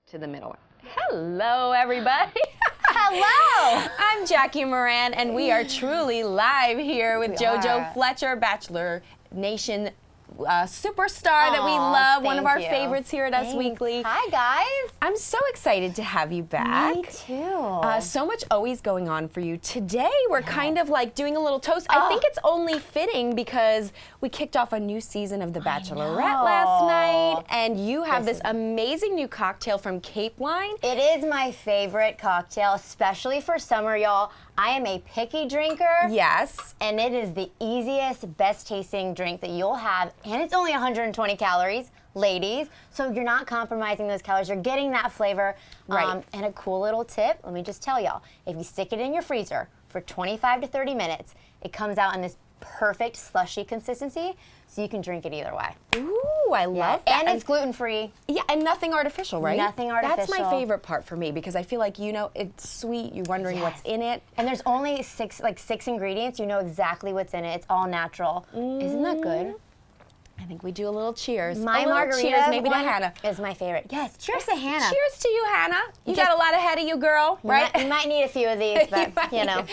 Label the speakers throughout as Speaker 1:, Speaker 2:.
Speaker 1: to the middle. Hello, everybody.
Speaker 2: Hello!
Speaker 1: I'm Jackie Moran, and we are truly live here with Jojo Fletcher, Bachelor Nation superstar that we love, one of our favorites here at Us Weekly.
Speaker 2: Hi, guys.
Speaker 1: I'm so excited to have you back.
Speaker 2: Me too.
Speaker 1: So much always going on for you. Today, we're kind of like doing a little toast. I think it's only fitting because we kicked off a new season of The Bachelorette last night, and you have this amazing new cocktail from Cape Wine.
Speaker 2: It is my favorite cocktail, especially for summer, y'all. I am a picky drinker.
Speaker 1: Yes.
Speaker 2: And it is the easiest, best tasting drink that you'll have. And it's only 120 calories, ladies. So you're not compromising those calories. You're getting that flavor.
Speaker 1: Right.
Speaker 2: And a cool little tip, let me just tell y'all. If you stick it in your freezer for 25 to 30 minutes, it comes out in this perfect slushy consistency. So you can drink it either way.
Speaker 1: Ooh, I love that.
Speaker 2: And it's gluten-free.
Speaker 1: Yeah, and nothing artificial, right?
Speaker 2: Nothing artificial.
Speaker 1: That's my favorite part for me because I feel like, you know, it's sweet. You're wondering what's in it.
Speaker 2: And there's only six ingredients. You know exactly what's in it. It's all natural. Isn't that good?
Speaker 1: I think we do a little cheers.
Speaker 2: My margarita
Speaker 1: cheers, maybe to Hannah.
Speaker 2: Is my favorite. Yes, cheers to Hannah.
Speaker 1: Cheers to you, Hannah. You got a lot ahead of you, girl, right?
Speaker 2: You might need a few of these, but you know.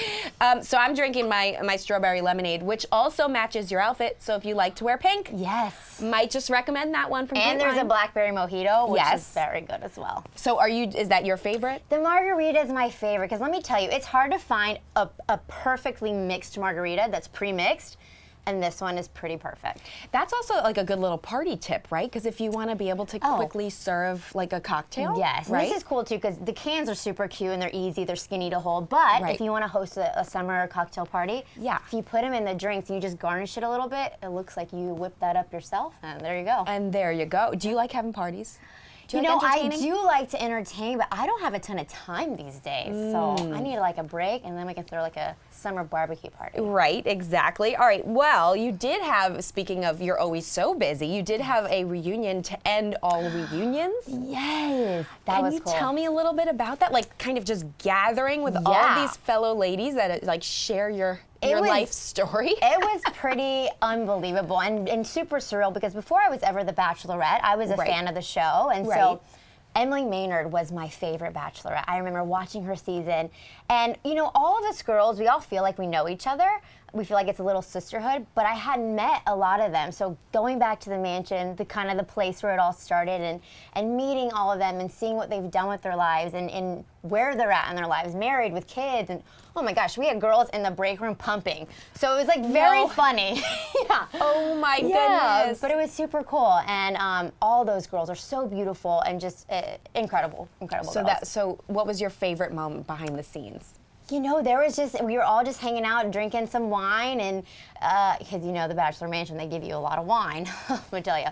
Speaker 1: So I'm drinking my strawberry lemonade, which also matches your outfit. So if you like to wear pink,
Speaker 2: yes,
Speaker 1: might just recommend that one from
Speaker 2: And
Speaker 1: Cape
Speaker 2: there's
Speaker 1: Wine.
Speaker 2: a blackberry mojito, which is very good as well.
Speaker 1: So is that your favorite?
Speaker 2: The margarita is my favorite because let me tell you, it's hard to find a perfectly mixed margarita that's pre-mixed. And this one is pretty perfect.
Speaker 1: That's also like a good little party tip, right? Because if you want to be able to quickly serve like a cocktail.
Speaker 2: Yes,
Speaker 1: right?
Speaker 2: And this is cool too because the cans are super cute and they're easy, they're skinny to hold. But if you want to host a summer cocktail party, if you put them in the drinks and you just garnish it a little bit, it looks like you whip that up yourself, and there you go.
Speaker 1: And there you go. Do you like having parties?
Speaker 2: You know, I do like to entertain, but I don't have a ton of time these days. So I need like a break, and then we can throw like a summer barbecue party.
Speaker 1: Right, exactly. All right, well, you did have, speaking of you're always so busy, you did have a reunion to end all reunions.
Speaker 2: Yes, that was cool.
Speaker 1: Can you tell me a little bit about that? Like kind of just gathering with all of these fellow ladies that like share your life story? It
Speaker 2: was pretty unbelievable and super surreal because before I was ever the Bachelorette, I was a fan of the show. And so Emily Maynard was my favorite Bachelorette. I remember watching her season. And, you know, all of us girls, we all feel like we know each other. We feel like it's a little sisterhood, but I hadn't met a lot of them. So going back to the mansion, the kind of the place where it all started and meeting all of them and seeing what they've done with their lives and where they're at in their lives, married with kids. And oh my gosh, we had girls in the break room pumping. So it was like very funny.
Speaker 1: Oh my goodness.
Speaker 2: But it was super cool. And all those girls are so beautiful and just incredible girls.
Speaker 1: So what was your favorite moment behind the scenes?
Speaker 2: You know, we were all just hanging out and drinking some wine, and because, you know, the Bachelor Mansion, they give you a lot of wine, let me tell you.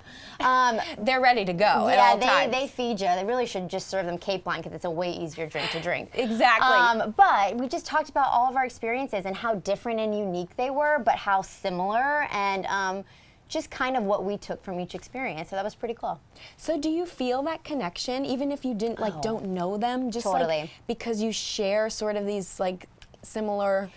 Speaker 1: They're ready to go at all times.
Speaker 2: They feed you. They really should just serve them Cape Wine because it's a way easier drink to drink.
Speaker 1: Exactly.
Speaker 2: But we just talked about all of our experiences and how different and unique they were, but how similar, and just kind of what we took from each experience. So that was pretty cool.
Speaker 1: So do you feel that connection, even if you didn't don't know them, just like because you share sort of these like similar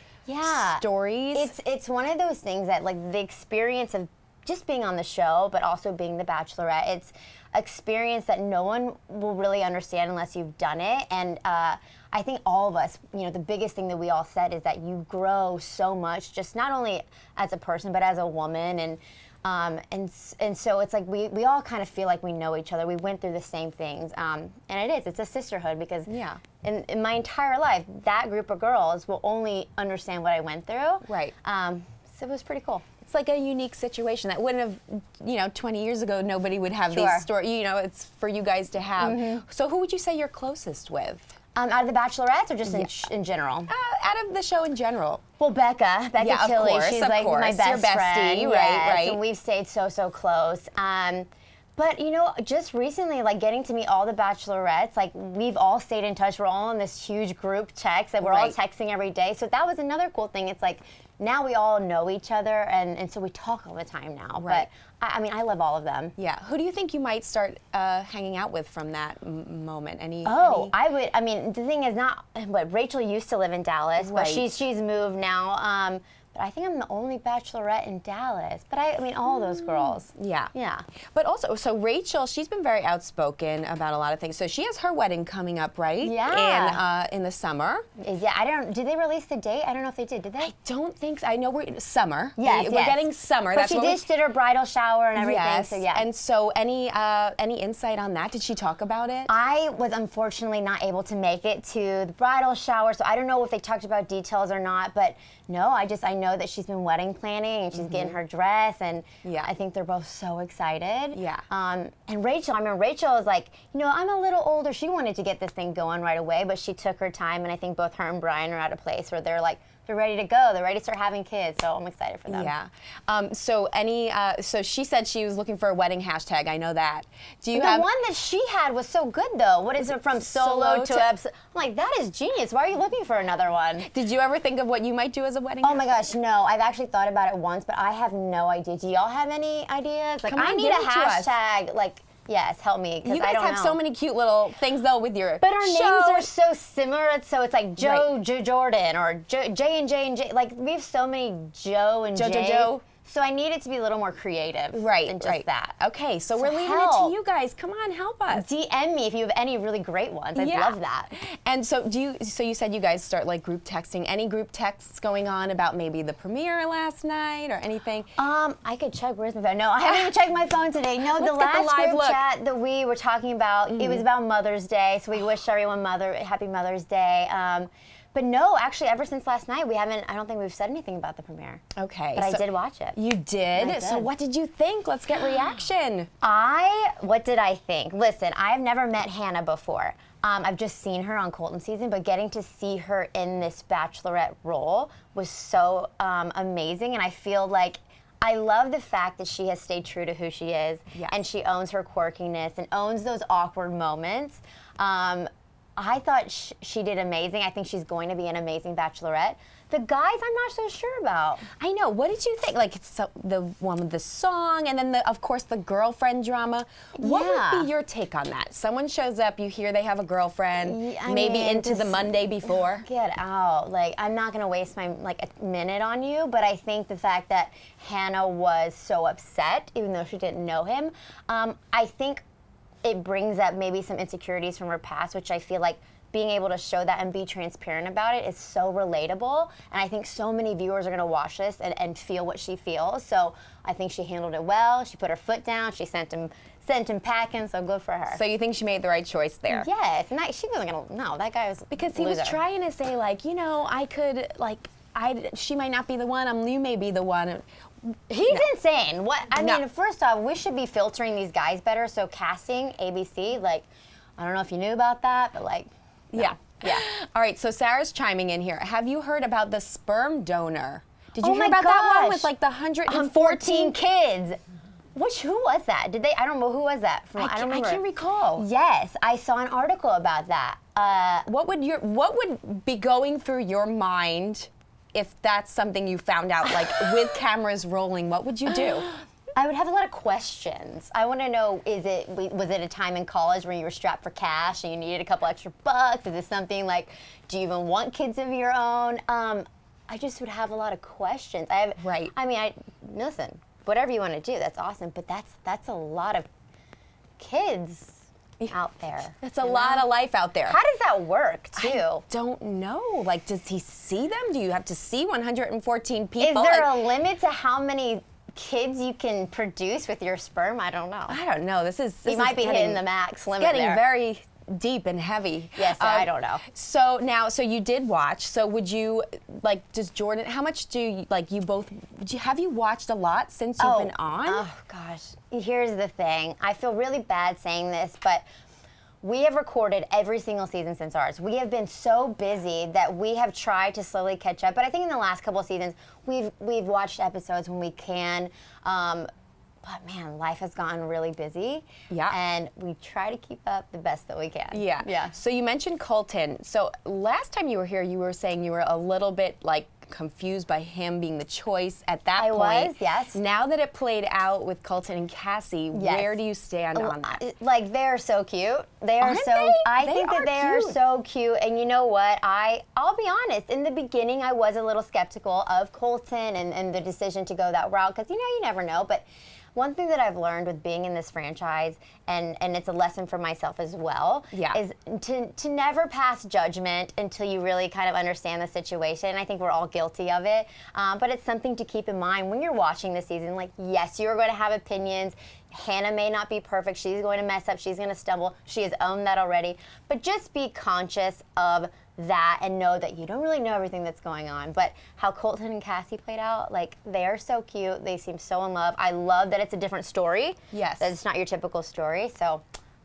Speaker 1: stories?
Speaker 2: It's one of those things that like the experience of just being on the show, but also being the Bachelorette, it's experience that no one will really understand unless you've done it. And I think all of us, you know, the biggest thing that we all said is that you grow so much, just not only as a person, but as a woman. And so it's like we all kind of feel like we know each other. We went through the same things. And it's a sisterhood because in my entire life, that group of girls will only understand what I went through.
Speaker 1: Right.
Speaker 2: So it was pretty cool.
Speaker 1: It's like a unique situation that wouldn't have, you know, 20 years ago, nobody would have these stories. You know, it's for you guys to have. So who would you say you're closest with?
Speaker 2: Out of the Bachelorettes or just in general?
Speaker 1: Out of the show in general.
Speaker 2: Well, Becca Tilly, she's like my best friend.
Speaker 1: Your bestie, right.
Speaker 2: And we've stayed so close. But, you know, just recently, like getting to meet all the Bachelorettes, like we've all stayed in touch. We're all in this huge group text that we're all texting every day. So that was another cool thing. It's like now we all know each other, and so we talk all the time now.
Speaker 1: Right.
Speaker 2: But I mean, I love all of them.
Speaker 1: Yeah. Who do you think you might start hanging out with from that moment?
Speaker 2: I would. I mean, the thing is not. But Rachel used to live in Dallas, but she's moved now. but I think I'm the only Bachelorette in Dallas. But I mean, all those girls.
Speaker 1: Yeah.
Speaker 2: Yeah.
Speaker 1: But also, so Rachel, she's been very outspoken about a lot of things. So she has her wedding coming up, right?
Speaker 2: Yeah.
Speaker 1: In the summer.
Speaker 2: Yeah, did they release the date? I don't know if they did they?
Speaker 1: I don't think so. I know we're in summer.
Speaker 2: Yes,
Speaker 1: We're getting summer.
Speaker 2: But she did her bridal shower and everything,
Speaker 1: yes.
Speaker 2: so yeah.
Speaker 1: And so any insight on that? Did she talk about it?
Speaker 2: I was unfortunately not able to make it to the bridal shower, so I don't know if they talked about details or not, but no, I know that she's been wedding planning and she's getting her dress, and I think they're both so excited.
Speaker 1: Yeah.
Speaker 2: And Rachel, I mean, Rachel is like, I'm a little older. She wanted to get this thing going right away, but she took her time, and I think both her and Brian are at a place where they're like, they're ready to go. They're ready to start having kids, so I'm excited for them.
Speaker 1: Yeah. So she said she was looking for a wedding hashtag. I know that. Do you
Speaker 2: the
Speaker 1: have
Speaker 2: one that she had was so good though? What is it from solo to episode? I'm like, that is genius. Why are you looking for another one?
Speaker 1: Did you ever think of what you might do as a wedding?
Speaker 2: Oh my gosh, no. I've actually thought about it once, but I have no idea. Do y'all have any ideas? Like,
Speaker 1: Come on,
Speaker 2: I need a hashtag. Like, yes, help me, because I don't know.
Speaker 1: You guys have so many cute little things though with your.
Speaker 2: But our names are so similar. So it's like Joe Jordan, or J and J. Like, we have so many Joe and J. So I need it to be a little more creative than just that.
Speaker 1: Okay, so we're leaving it to you guys. Come on, help us.
Speaker 2: DM me if you have any really great ones. I'd love that.
Speaker 1: And so you said you guys start like group texting. Any group texts going on about maybe the premiere last night or anything?
Speaker 2: I could check. Where's my phone? No, I haven't even checked my phone today. No, the last group chat that we were talking about, it was about Mother's Day. So we wished everyone Happy Mother's Day. But no, actually, ever since last night, I don't think we've said anything about the premiere.
Speaker 1: Okay.
Speaker 2: But I did watch it.
Speaker 1: You did? So what did you think? Let's get reaction.
Speaker 2: What did I think? Listen, I've never met Hannah before. I've just seen her on Colton season, but getting to see her in this Bachelorette role was so amazing. And I feel like I love the fact that she has stayed true to who she is.
Speaker 1: Yes.
Speaker 2: And she owns her quirkiness and owns those awkward moments. I thought she did amazing. I think she's going to be an amazing Bachelorette. The guys, I'm not so sure about.
Speaker 1: I know. What did you think? Like, it's the one with the song, and then, of course, the girlfriend drama. What would be your take on that? Someone shows up, you hear they have a girlfriend, maybe into the Monday before.
Speaker 2: Get out. Like, I'm not going to waste a minute on you, but I think the fact that Hannah was so upset, even though she didn't know him, I think it brings up maybe some insecurities from her past, which I feel like being able to show that and be transparent about it is so relatable. And I think so many viewers are going to watch this and feel what she feels. So I think she handled it well. She put her foot down. She sent him packing, so good for her.
Speaker 1: So you think she made the right choice there?
Speaker 2: Yes, and she wasn't going to, no, that guy was
Speaker 1: because he was trying to say, like, I could, like, she might not be the one, you may be the one.
Speaker 2: He's insane. What I mean, first off, we should be filtering these guys better. So casting, ABC, like, I don't know if you knew about that, but like,
Speaker 1: yeah. All right, so Sarah's chiming in here. Have you heard about the sperm donor? Did you hear about that one with like the 114
Speaker 2: kids? Who was that? I don't know, who was that?
Speaker 1: I don't remember. I can't recall.
Speaker 2: Yes, I saw an article about that.
Speaker 1: What would be going through your mind if that's something you found out, like with cameras rolling? What would you do?
Speaker 2: I would have a lot of questions. I want to know, was it a time in college where you were strapped for cash and you needed a couple extra bucks? Is this something like, do you even want kids of your own? I just would have a lot of questions. Listen, whatever you want to do, that's awesome, but that's a lot of kids out there.
Speaker 1: That's a lot of life out there.
Speaker 2: How does that work, too?
Speaker 1: I don't know. Like, does he see them? Do you have to see 114 people?
Speaker 2: Is there a limit to how many kids you can produce with your sperm? I don't know.
Speaker 1: I don't know.
Speaker 2: You might be hitting the max limit
Speaker 1: there. It's getting very deep and heavy.
Speaker 2: Yes, I don't know.
Speaker 1: So you did watch. So would you, like, does Jordan, how much do you, like, you both, have you watched a lot since you've been on?
Speaker 2: Oh, gosh. Here's the thing. I feel really bad saying this, but we have recorded every single season since ours. We have been so busy that we have tried to slowly catch up. But I think in the last couple of seasons, we've watched episodes when we can. But man, life has gotten really busy.
Speaker 1: Yeah.
Speaker 2: And we try to keep up the best that we can.
Speaker 1: Yeah. So you mentioned Colton. So last time you were here, you were saying you were a little bit like confused by him being the choice at that
Speaker 2: I
Speaker 1: point.
Speaker 2: was, yes.
Speaker 1: Now that it played out with Colton and Cassie, where do you stand on that?
Speaker 2: Like, they're so cute. They are
Speaker 1: Aren't
Speaker 2: so.
Speaker 1: they?
Speaker 2: I
Speaker 1: They
Speaker 2: think that
Speaker 1: are
Speaker 2: they are
Speaker 1: cute.
Speaker 2: so cute. And you know what? I'll be honest. In the beginning, I was a little skeptical of Colton and the decision to go that route because you never know. But one thing that I've learned with being in this franchise, and it's a lesson for myself as well, is to never pass judgment until you really kind of understand the situation. I think we're all guilty of it, but it's something to keep in mind when you're watching this season. Like, yes, you're going to have opinions. Hannah may not be perfect. She's going to mess up. She's going to stumble. She has owned that already. But just be conscious of that and know that you don't really know everything that's going on. But how Colton and Cassie played out, like, they are so cute. They seem so in love. I love that it's a different story.
Speaker 1: Yes.
Speaker 2: That it's not your typical story. So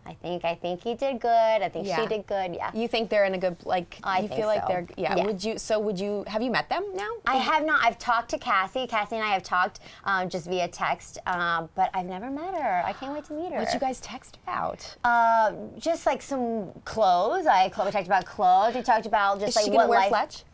Speaker 2: I think he did good. I think she did good. Yeah.
Speaker 1: You think they're in a good, like,
Speaker 2: I
Speaker 1: you
Speaker 2: think
Speaker 1: feel like
Speaker 2: so.
Speaker 1: they're,
Speaker 2: Yes.
Speaker 1: would you, have you met them now?
Speaker 2: I have not. I've talked to Cassie. Cassie and I have talked just via text, but I've never met her. I can't wait to meet her.
Speaker 1: What'd you guys text about?
Speaker 2: Just like some clothes. We talked about clothes. We talked about just
Speaker 1: Is
Speaker 2: like
Speaker 1: she
Speaker 2: what
Speaker 1: gonna wear
Speaker 2: life.
Speaker 1: Fletch?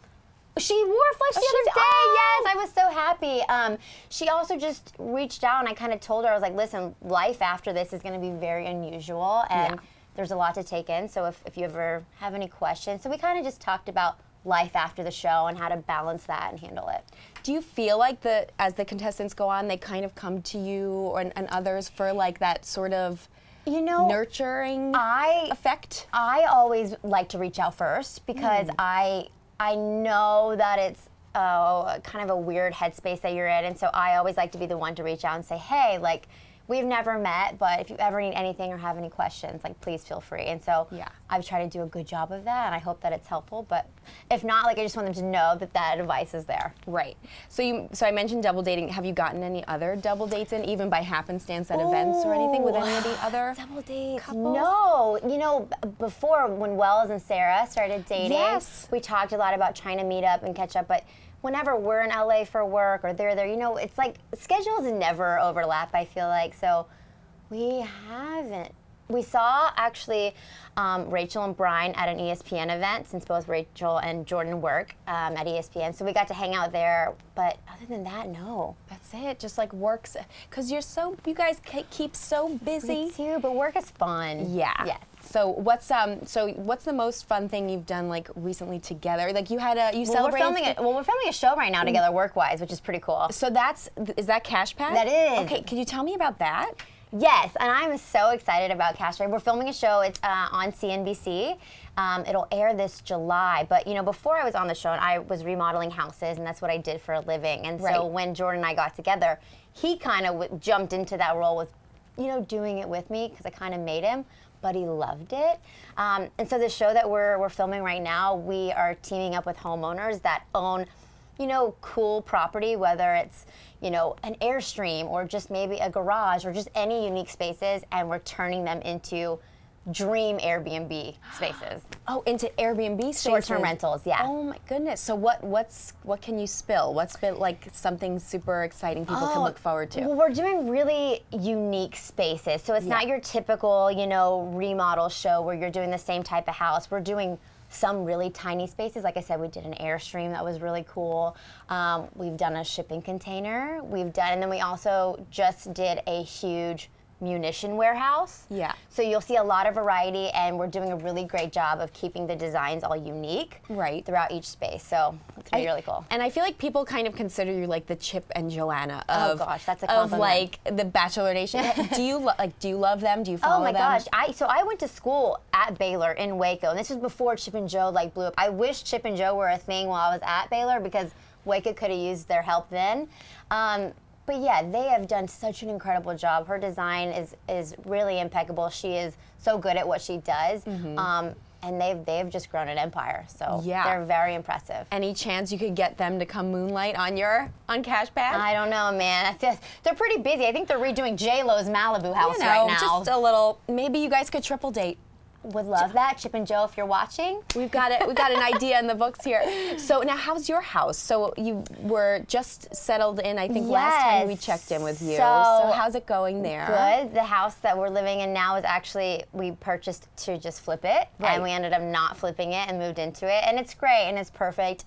Speaker 2: She wore Fletch the
Speaker 1: she
Speaker 2: other
Speaker 1: did?
Speaker 2: day. Yes, I was so happy. She also just reached out, and I kind of told her, I was like, listen, life after this is going to be very unusual, and there's a lot to take in. So if you ever have any questions, so we kind of just talked about life after the show and how to balance that and handle it.
Speaker 1: Do you feel like as the contestants go on, they kind of come to you and others for like that sort of nurturing effect?
Speaker 2: I always like to reach out first because I know that it's kind of a weird headspace that you're in, and so I always like to be the one to reach out and say, hey, like, we've never met, but if you ever need anything or have any questions, like, please feel free. And so I've tried to do a good job of that, and I hope that it's helpful. But if not, like, I just want them to know that advice is there.
Speaker 1: Right. So I mentioned double dating. Have you gotten any other double dates in, even by happenstance at events or anything with any of the other
Speaker 2: double dates?
Speaker 1: couples?
Speaker 2: No. Before, when Wells and Sarah started dating, we talked a lot about trying to meet up and catch up, but whenever we're in LA for work or they're there, it's like schedules never overlap, I feel like. So we haven't. We saw actually Rachel and Brian at an ESPN event, since both Rachel and Jordan work at ESPN. So we got to hang out there. But other than that, no.
Speaker 1: That's it. Just like works, because you guys keep so busy.
Speaker 2: Me too, but work is fun.
Speaker 1: Yeah.
Speaker 2: Yes.
Speaker 1: So what's the most fun thing you've done like recently together? Like you celebrated.
Speaker 2: We're filming a show right now together, work-wise, which is pretty cool.
Speaker 1: So is that Cash Pack?
Speaker 2: That is.
Speaker 1: Okay, can you tell me about that?
Speaker 2: Yes, and I'm so excited about Cash Pack. We're filming a show. It's on CNBC. It'll air this July. But before I was on the show, I was remodeling houses, and that's what I did for a living. And so when Jordan and I got together, he kind of jumped into that role with, doing it with me because I kind of made him. But he loved it. And so the show that we're filming right now, we are teaming up with homeowners that own, cool property, whether it's, an Airstream or just maybe a garage or just any unique spaces, and we're turning them into dream Airbnb spaces.
Speaker 1: Oh, into Airbnb spaces.
Speaker 2: Short-term rentals, yeah.
Speaker 1: Oh my goodness. So what can you spill? What's been like something super exciting people can look forward to?
Speaker 2: Well, we're doing really unique spaces. So it's not your typical, remodel show where you're doing the same type of house. We're doing some really tiny spaces. Like I said, we did an Airstream that was really cool. We've done a shipping container. And then we also just did a huge munition warehouse.
Speaker 1: Yeah.
Speaker 2: So you'll see a lot of variety, and we're doing a really great job of keeping the designs all unique throughout each space. So it's gonna be really cool.
Speaker 1: And I feel like people kind of consider you like the Chip and Joanna
Speaker 2: of, oh gosh, that's a compliment.
Speaker 1: Of like the Bachelor Nation. do you love them? Do you follow them?
Speaker 2: Oh my gosh. So I went to school at Baylor in Waco, and this was before Chip and Jo like blew up. I wish Chip and Jo were a thing while I was at Baylor because Waco could have used their help then. But yeah, they have done such an incredible job. Her design is really impeccable. She is so good at what she does. And they've just grown an empire. So they're very impressive.
Speaker 1: Any chance you could get them to come moonlight on Cash Pack?
Speaker 2: I don't know, man. They're pretty busy. I think they're redoing J-Lo's Malibu house right now.
Speaker 1: Just a little. Maybe you guys could triple date.
Speaker 2: Would love that. Chip and Jo, if you're watching.
Speaker 1: We've got it. We've got an idea in the books here. So now, how's your house? So you were just settled in, I think, last time we checked in with you. So how's it going there?
Speaker 2: Good. The house that we're living in now is actually, we purchased to just flip it. And we ended up not flipping it and moved into it. And it's great and it's perfect.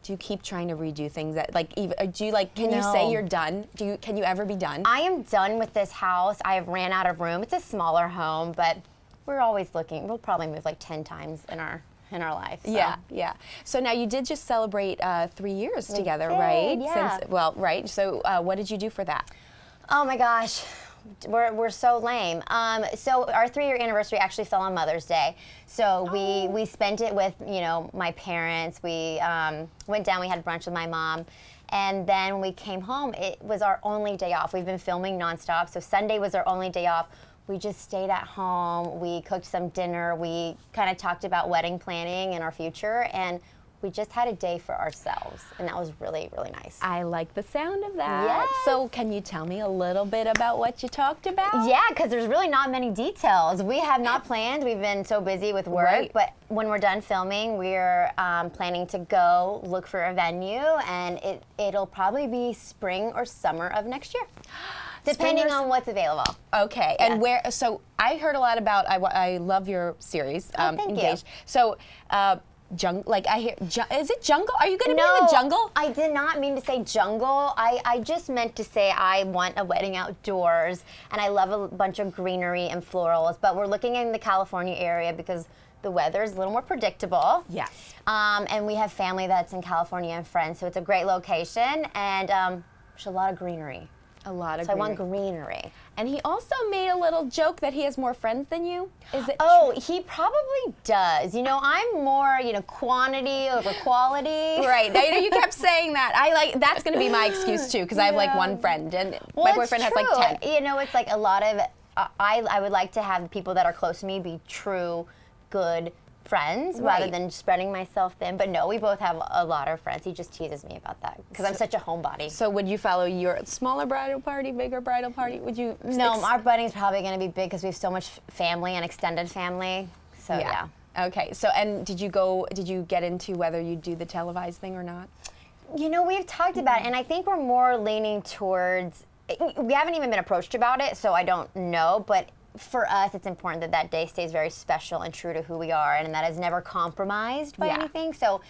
Speaker 1: Do you keep trying to redo things that do you can you say you're done? Can you ever be done?
Speaker 2: I am done with this house. I ran out of room. It's a smaller home, but we're always looking. We'll probably move like 10 times in our life. So.
Speaker 1: Yeah. So now you did just celebrate 3 years together,
Speaker 2: did,
Speaker 1: right?
Speaker 2: yeah.
Speaker 1: Right. So what did you do for that?
Speaker 2: Oh my gosh. We're so lame. So our 3-year anniversary actually fell on Mother's Day. So we spent it with, my parents. We went down, we had brunch with my mom. And then when we came home, it was our only day off. We've been filming nonstop. So Sunday was our only day off. We just stayed at home. We cooked some dinner. We kind of talked about wedding planning and our future. And we just had a day for ourselves, and that was really, really nice.
Speaker 1: I like the sound of that.
Speaker 2: Yes.
Speaker 1: So can you tell me a little bit about what you talked about?
Speaker 2: Yeah, because there's really not many details. We have not planned. We've been so busy with work.
Speaker 1: Right.
Speaker 2: But when we're done filming, we're planning to go look for a venue, and it'll probably be spring or summer of next year. Depending on what's available.
Speaker 1: Okay,
Speaker 2: Yeah.
Speaker 1: and where? So I heard a lot about. I love your series.
Speaker 2: Thank
Speaker 1: Engaged.
Speaker 2: you.
Speaker 1: So, I hear. Is it jungle? Are you going to be in the jungle?
Speaker 2: I did not mean to say jungle. I just meant to say I want a wedding outdoors, and I love a bunch of greenery and florals. But we're looking in the California area because the weather is a little more predictable.
Speaker 1: Yes.
Speaker 2: And we have family that's in California and friends, so it's a great location, and there's a lot of greenery.
Speaker 1: A lot of
Speaker 2: So
Speaker 1: greenery.
Speaker 2: I want greenery.
Speaker 1: And he also made a little joke that he has more friends than you. Is it?
Speaker 2: Oh, he probably does. I'm more, quantity over quality.
Speaker 1: Right. Now, you kept saying that. That's going to be my excuse too, because I have like one friend, and my boyfriend has like 10.
Speaker 2: It's like a lot of. I would like to have people that are close to me be true, good friends rather than spreading myself thin. But no, we both have a lot of friends. He just teases me about that because I'm such a homebody.
Speaker 1: So would you follow your smaller bridal party, bigger bridal party? Would you?
Speaker 2: No, our wedding's probably going to be big because we have so much family and extended family. So yeah.
Speaker 1: Okay. So and did you get into whether you do the televised thing or not?
Speaker 2: We've talked about it, and I think we're more leaning towards. We haven't even been approached about it, so I don't know, but. For us, it's important that day stays very special and true to who we are, and that is never compromised by anything. So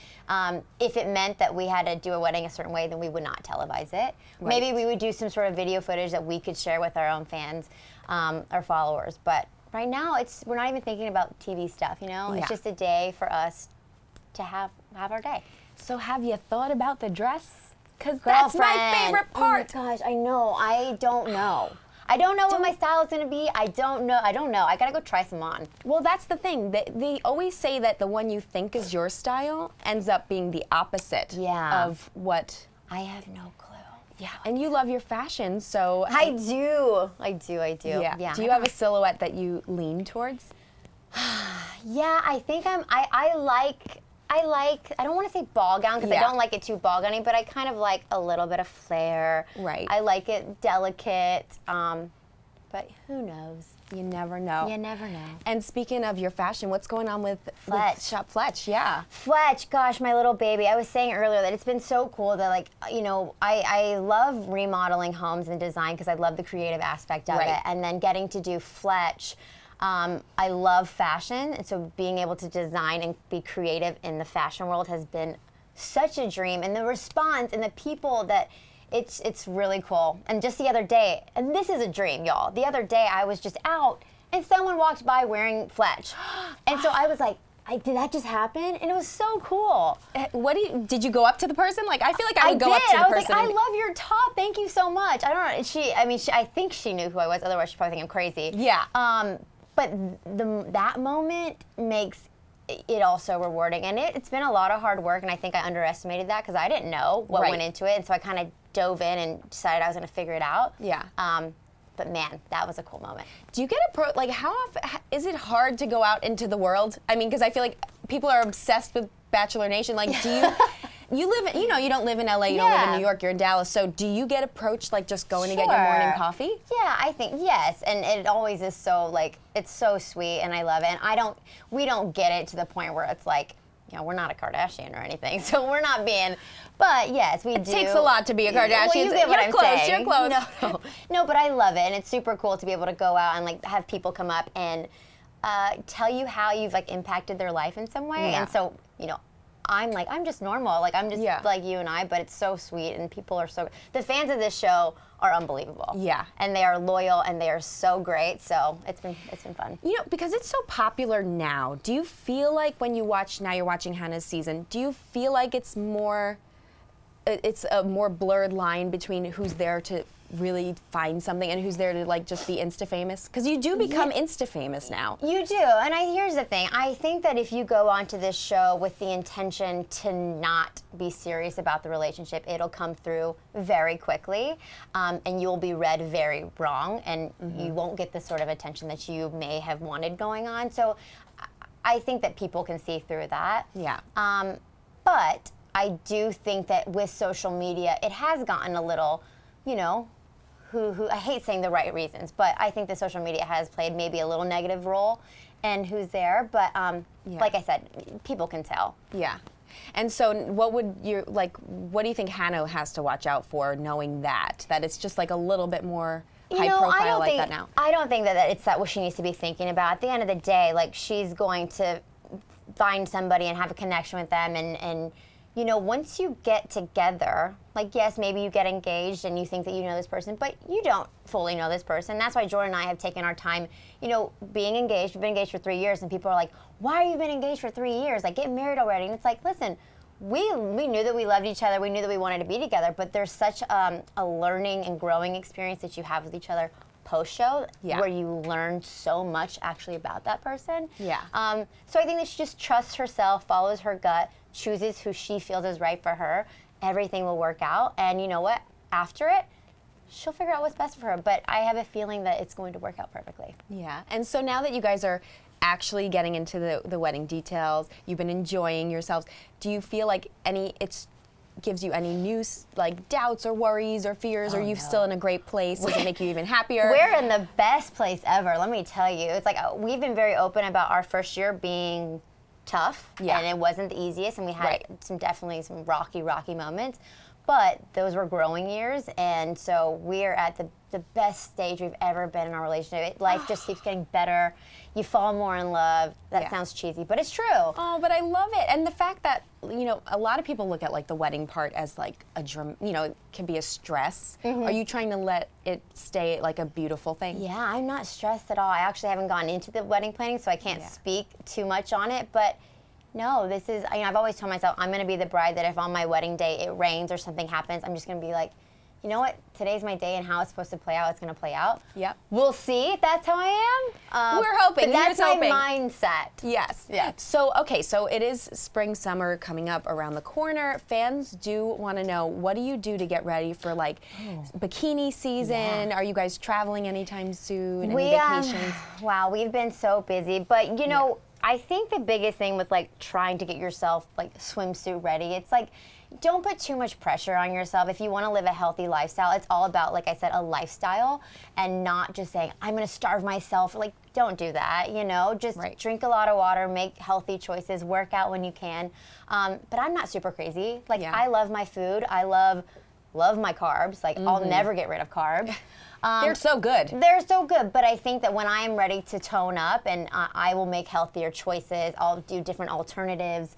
Speaker 2: if it meant that we had to do a wedding a certain way, then we would not televise it. Right. Maybe we would do some sort of video footage that we could share with our own fans or followers. But right now, we're not even thinking about TV stuff, It's just a day for us to have our day.
Speaker 1: So have you thought about the dress? Because that's my favorite part.
Speaker 2: Oh my gosh, I know. I don't know. I don't know what my style is going to be. I don't know. I got to go try some on.
Speaker 1: Well, that's the thing. They always say that the one you think is your style ends up being the opposite of what...
Speaker 2: I have no clue.
Speaker 1: Yeah, and you love your fashion, so...
Speaker 2: I do.
Speaker 1: Yeah. Do you have a silhouette that you lean towards?
Speaker 2: Yeah, I think I don't want to say ball gown because I don't like it too ball gowny, but I kind of like a little bit of flair.
Speaker 1: Right.
Speaker 2: I like it delicate, but who knows?
Speaker 1: You never know.
Speaker 2: You never know.
Speaker 1: And speaking of your fashion, what's going on with Shop Fletch? Yeah.
Speaker 2: Fletch, gosh, my little baby. I was saying earlier that it's been so cool that, I love remodeling homes and design because I love the creative aspect of it. And then getting to do Fletch. I love fashion, and so being able to design and be creative in the fashion world has been such a dream. And the response and the people that it's really cool. And just the other day, and this is a dream, y'all. The other day I was just out, and someone walked by wearing Fletch, and so I was like, did that just happen? And it was so cool.
Speaker 1: Did you go up to the person? I feel like I would go up to the person.
Speaker 2: I was like, I love your top. Thank you so much. I don't know. I think she knew who I was. Otherwise, she'd probably think I'm crazy.
Speaker 1: Yeah.
Speaker 2: But that moment makes it also rewarding. And it's been a lot of hard work, and I think I underestimated that because I didn't know what went into it. And so I kind of dove in and decided I was going to figure it out.
Speaker 1: Yeah.
Speaker 2: But man, that was a cool moment.
Speaker 1: Do you get how often, is it hard to go out into the world? I mean, because I feel like people are obsessed with Bachelor Nation. Do you... You live, you don't live in LA, you don't live in New York, you're in Dallas. So do you get approached just going to get your morning coffee?
Speaker 2: Yeah, I think, yes. And it always is so, it's so sweet, and I love it. And we don't get it to the point where it's we're not a Kardashian or anything. So we're not being, but yes, we do.
Speaker 1: It takes a lot to be a Kardashian.
Speaker 2: Well, you get what I'm saying.
Speaker 1: You're close.
Speaker 2: No, but I love it. And it's super cool to be able to go out and have people come up and tell you how you've impacted their life in some way.
Speaker 1: Yeah.
Speaker 2: And so, I'm just normal. Like, I'm just like you and I, but it's so sweet, and people are so, the fans of this show are unbelievable.
Speaker 1: Yeah.
Speaker 2: And they are loyal, and they are so great, so it's been fun.
Speaker 1: You know, because it's so popular now, do you feel like when you watch, now you're watching Hannah's season, do you feel like it's a more blurred line between who's there to really find something and who's there to like just be Insta famous? Because you do become Insta famous now.
Speaker 2: You do, and here's the thing. I think that if you go onto this show with the intention to not be serious about the relationship, it'll come through very quickly, and you'll be read very wrong, and you won't get the sort of attention that you may have wanted going on. So I think that people can see through that.
Speaker 1: Yeah.
Speaker 2: But I do think that with social media, it has gotten a little, you know, who I hate saying the right reasons, but I think the social media has played maybe a little negative role in who's there. But like I said, people can tell.
Speaker 1: Yeah. And so what do you think Hannah has to watch out for, knowing that it's just like a little bit more high profile like that now?
Speaker 2: I don't think that it's what she needs to be thinking about. At the end of the day, like, she's going to find somebody and have a connection with them, and you know, once you get together, like, yes, maybe you get engaged and you think that you know this person, but you don't fully know this person. That's why Jordan and I have taken our time, you know, being engaged. We've been engaged for 3 years, and people are like, why have you been engaged for 3 years? Like, get married already. And it's like, listen, we knew that we loved each other. We knew that we wanted to be together, but there's such a learning and growing experience that you have with each other post-show, where you learn so much actually about that person.
Speaker 1: Yeah.
Speaker 2: So I think that she just trusts herself, follows her gut, chooses who she feels is right for her. Everything will work out, and you know what? After it, she'll figure out what's best for her. But I have a feeling that it's going to work out perfectly.
Speaker 1: Yeah. And so now that you guys are actually getting into the wedding details, you've been enjoying yourselves, do you feel like it gives you any new doubts or worries or fears? Or are you still in a great place? Does it make you even happier?
Speaker 2: We're in the best place ever, let me tell you. It's like, we've been very open about our first year being tough, and it wasn't the easiest, and we had definitely some rocky moments, but those were growing years, and so we're at the best stage we've ever been in our relationship. Life just keeps getting better. You fall more in love. That sounds cheesy, but it's true.
Speaker 1: Oh, but I love it. And the fact that, you know, a lot of people look at like the wedding part as like it can be a stress. Are you trying to let it stay like a beautiful thing?
Speaker 2: Yeah, I'm not stressed at all. I actually haven't gone into the wedding planning, so I can't speak too much on it, but no, this is, I've always told myself I'm going to be the bride that if on my wedding day it rains or something happens, I'm just going to be like, you know what, today's my day, and how it's supposed to play out, it's going to play out.
Speaker 1: Yep.
Speaker 2: We'll see if that's how I am.
Speaker 1: We're hoping.
Speaker 2: But that's my mindset.
Speaker 1: Yes.
Speaker 2: Yeah.
Speaker 1: So, okay, so it is spring, summer coming up around the corner. Fans do want to know, what do you do to get ready for like bikini season? Are you guys traveling anytime soon? Any vacations?
Speaker 2: Wow, we've been so busy, but you know, I think the biggest thing with like trying to get yourself like swimsuit ready, it's like, don't put too much pressure on yourself. If you want to live a healthy lifestyle, it's all about, like I said, a lifestyle, and not just saying, I'm going to starve myself. Like, don't do that, you know? Just drink a lot of water, make healthy choices, work out when you can. But I'm not super crazy. Like, I love my food. I love my carbs. Like, I'll never get rid of carbs.
Speaker 1: They're so good.
Speaker 2: They're so good, but I think that when I am ready to tone up, and I will make healthier choices, I'll do different alternatives,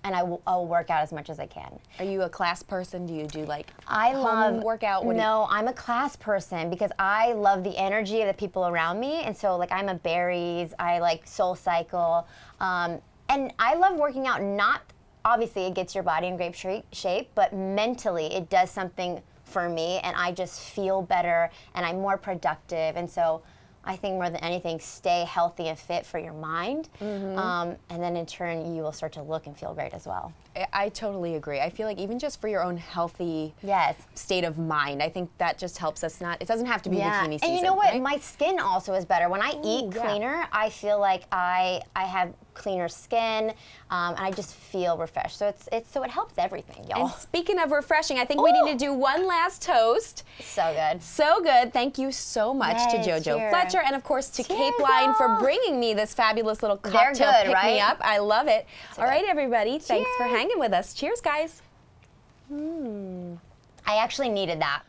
Speaker 2: and I'll work out as much as I can.
Speaker 1: Are you a class person? Do you do like home workout?
Speaker 2: No, I'm a class person because I love the energy of the people around me, and so like I'm a berries, I like Soul Cycle, and I love working out. Not obviously it gets your body in great shape, but mentally it does something for me, and I just feel better, and I'm more productive, and so I think more than anything, stay healthy and fit for your mind, and then in turn, you will start to look and feel great as well.
Speaker 1: I totally agree. I feel like even just for your own healthy state of mind, I think that just helps us it doesn't have to be bikini season.
Speaker 2: And you know what? My skin also is better. When I eat cleaner, I feel like I have cleaner skin, and I just feel refreshed. So it helps everything, y'all.
Speaker 1: And speaking of refreshing, I think we need to do one last toast.
Speaker 2: So good.
Speaker 1: So good. Thank you so much to Jojo, Fletcher, and of course to Cape Line for bringing me this fabulous little cocktail pick-me-up. I love it. All right, everybody. Thanks for hanging with us. Cheers, guys.
Speaker 2: I actually needed that.